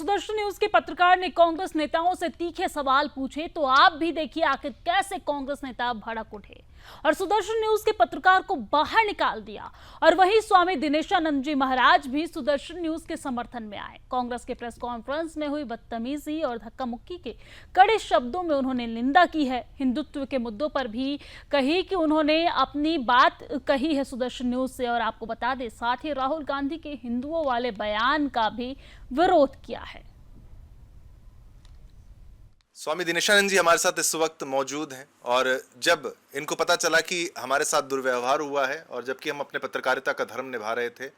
Sudarshan news के पत्रकार ने कांग्रेस नेताओं से तीखे सवाल पूछे, तो आप भी देखिए आखिर कैसे कांग्रेस नेता भड़क उठे और सुदर्शन न्यूज के पत्रकार को बाहर निकाल दिया। और वहीं स्वामी दिनेशानंद जी महाराज भी सुदर्शन न्यूज के समर्थन में आए। कांग्रेस के प्रेस कॉन्फ्रेंस में हुई बदतमीजी और धक्का मुक्की के कड़े शब्दों में उन्होंने निंदा की है। हिंदुत्व के मुद्दों पर भी कही कि उन्होंने अपनी बात कही है सुदर्शन न्यूज से। और आपको बता दें, साथ ही राहुल गांधी के हिंदुओं वाले बयान का भी विरोध किया है। स्वामी दिनेशानंद जी हमारे साथ इस वक्त मौजूद हैं और जब इनको पता चला कि हमारे साथ दुर्व्यवहार हुआ है और जबकि हम अपने पत्रकारिता का धर्म निभा रहे थे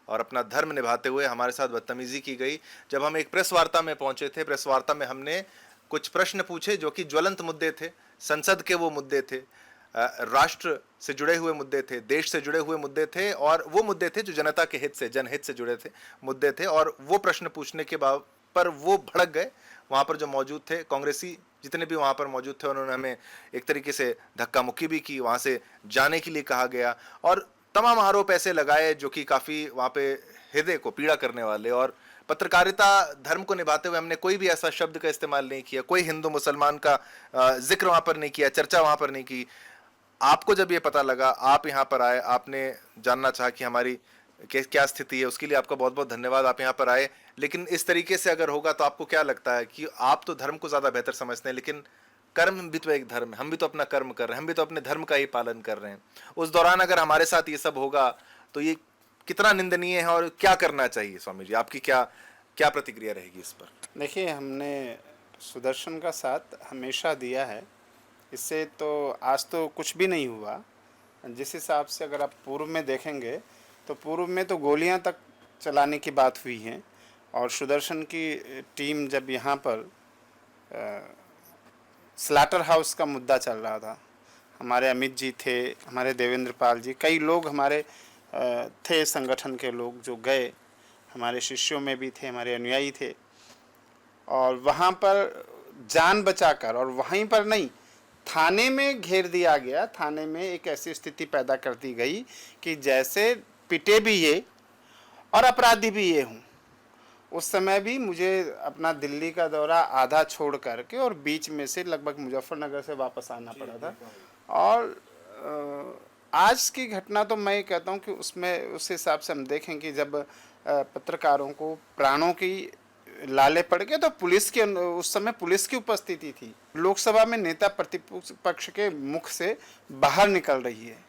और अपना धर्म निभाते हुए हमारे साथ बदतमीजी की गई, जब हम एक प्रेस वार्ता में पहुंचे थे, प्रेस वार्ता में हमने कुछ प्रश्न पूछे जो कि ज्वलंत मुद्दे थे, संसद के वो मुद्दे थे, राष्ट्र से जुड़े हुए मुद्दे थे, देश से जुड़े हुए मुद्दे थे और वो मुद्दे थे जो जनता के हित से, जनहित से जुड़े थे मुद्दे थे। और वो प्रश्न पूछने के बाद पर वो भड़क गए। वहाँ पर जो मौजूद थे कांग्रेसी जितने भी वहाँ पर मौजूद थे, उन्होंने हमें एक तरीके से धक्का मुक्की भी की, वहाँ से जाने के लिए कहा गया और तमाम आरोप ऐसे लगाए जो कि काफ़ी वहाँ पे हृदय को पीड़ा करने वाले। और पत्रकारिता धर्म को निभाते हुए हमने कोई भी ऐसा शब्द का इस्तेमाल नहीं किया, कोई हिंदू मुसलमान का जिक्र वहाँ पर नहीं किया, चर्चा वहाँ पर नहीं की। आपको जब ये पता लगा, आप यहाँ पर आए, आपने जानना चाहा कि हमारी क्या स्थिति है, उसके लिए आपका बहुत बहुत धन्यवाद। आप यहाँ पर आए, लेकिन इस तरीके से अगर होगा तो आपको क्या लगता है कि आप तो धर्म को ज़्यादा बेहतर समझते हैं, लेकिन कर्म भी तो एक धर्म है, हम भी तो अपना कर्म कर रहे हैं, हम भी तो अपने धर्म का ही पालन कर रहे हैं। उस दौरान अगर हमारे साथ ये सब होगा तो ये कितना निंदनीय है और क्या करना चाहिए? स्वामी जी, आपकी क्या क्या प्रतिक्रिया रहेगी इस पर? देखिए, हमने सुदर्शन का साथ हमेशा दिया है, इससे तो आज तो कुछ भी नहीं हुआ। जिस हिसाब से अगर आप पूर्व में देखेंगे तो पूर्व में तो गोलियां तक चलाने की बात हुई है और सुदर्शन की टीम जब यहाँ पर स्लाटर हाउस का मुद्दा चल रहा था, हमारे अमित जी थे, हमारे देवेंद्र पाल जी, कई लोग हमारे थे संगठन के लोग जो गए, हमारे शिष्यों में भी थे, हमारे अनुयायी थे और वहाँ पर जान बचाकर, और वहीं पर नहीं, थाने में घेर दिया गया। थाने में एक ऐसी स्थिति पैदा कर दी गई कि जैसे पिटे भी ये और अपराधी भी ये हूँ। उस समय भी मुझे अपना दिल्ली का दौरा आधा छोड़ करके और बीच में से लगभग मुजफ्फरनगर से वापस आना पड़ा था। और आज की घटना तो मैं कहता हूँ कि उसमें उस हिसाब से हम देखें कि जब पत्रकारों को प्राणों की लाले पड़ गए तो पुलिस के उस समय पुलिस की उपस्थिति थी। लोकसभा में नेता प्रतिपक्ष के मुख से बाहर निकल रही है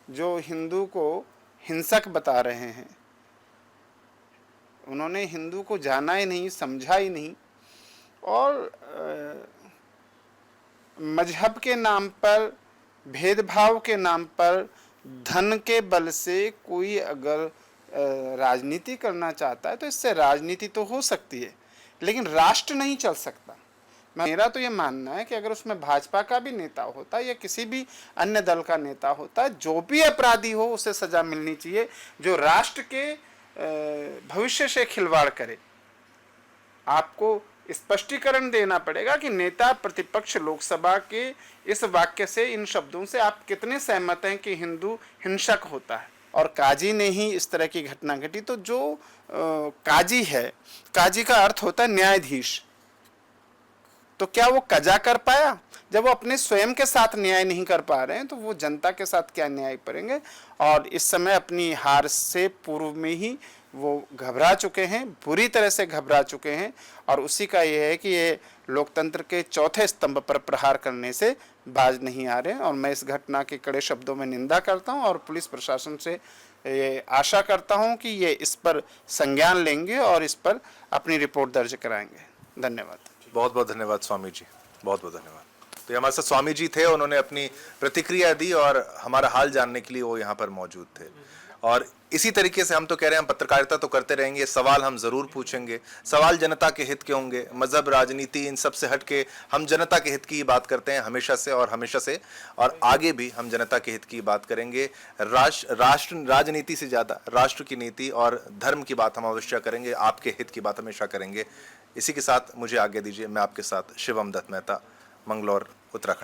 जो हिंदू को हिंसक बता रहे हैं। उन्होंने हिंदू को जाना ही नहीं, समझा ही नहीं और मजहब के नाम पर, भेदभाव के नाम पर, धन के बल से कोई अगर राजनीति करना चाहता है तो इससे राजनीति तो हो सकती है, लेकिन राष्ट्र नहीं चल सकता। मेरा तो ये मानना है कि अगर उसमें भाजपा का भी नेता होता या किसी भी अन्य दल का नेता होता, जो भी अपराधी हो उसे सजा मिलनी चाहिए जो राष्ट्र के भविष्य से खिलवाड़ करे। आपको स्पष्टीकरण देना पड़ेगा कि नेता प्रतिपक्ष लोकसभा के इस वाक्य से, इन शब्दों से आप कितने सहमत हैं कि हिंदू हिंसक होता है। और काजी ने ही इस तरह की घटना घटी तो जो काजी है, काजी का अर्थ होता है न्यायाधीश, तो क्या वो कजा कर पाया? जब वो अपने स्वयं के साथ न्याय नहीं कर पा रहे हैं तो वो जनता के साथ क्या न्याय करेंगे? और इस समय अपनी हार से पूर्व में ही वो घबरा चुके हैं, बुरी तरह से घबरा चुके हैं और उसी का ये है कि ये लोकतंत्र के चौथे स्तंभ पर प्रहार करने से बाज नहीं आ रहे हैं। और मैं इस घटना के कड़े शब्दों में निंदा करता हूं और पुलिस प्रशासन से ये आशा करता हूं कि ये इस पर संज्ञान लेंगे और इस पर अपनी रिपोर्ट दर्ज कराएंगे। धन्यवाद। बहुत बहुत धन्यवाद स्वामी जी, बहुत बहुत धन्यवाद। तो हमारे साथ स्वामी जी थे, उन्होंने अपनी प्रतिक्रिया दी और हमारा हाल जानने के लिए वो यहाँ पर मौजूद थे। और इसी तरीके से हम तो कह रहे हैं, हम पत्रकारिता तो करते रहेंगे, सवाल हम जरूर पूछेंगे। सवाल जनता के हित के होंगे, मजहब, राजनीति, इन सब से हट के हम जनता के हित की बात करते हैं हमेशा से और आगे भी हम जनता के हित की बात करेंगे। राष्ट्र राजनीति से ज़्यादा राष्ट्र की नीति और धर्म की बात हम अवश्य करेंगे, आपके हित की बात हमेशा करेंगे। इसी के साथ मुझे आगे दीजिए। मैं आपके साथ शिवम दत्त मेहता, मंगलौर, उत्तराखंड।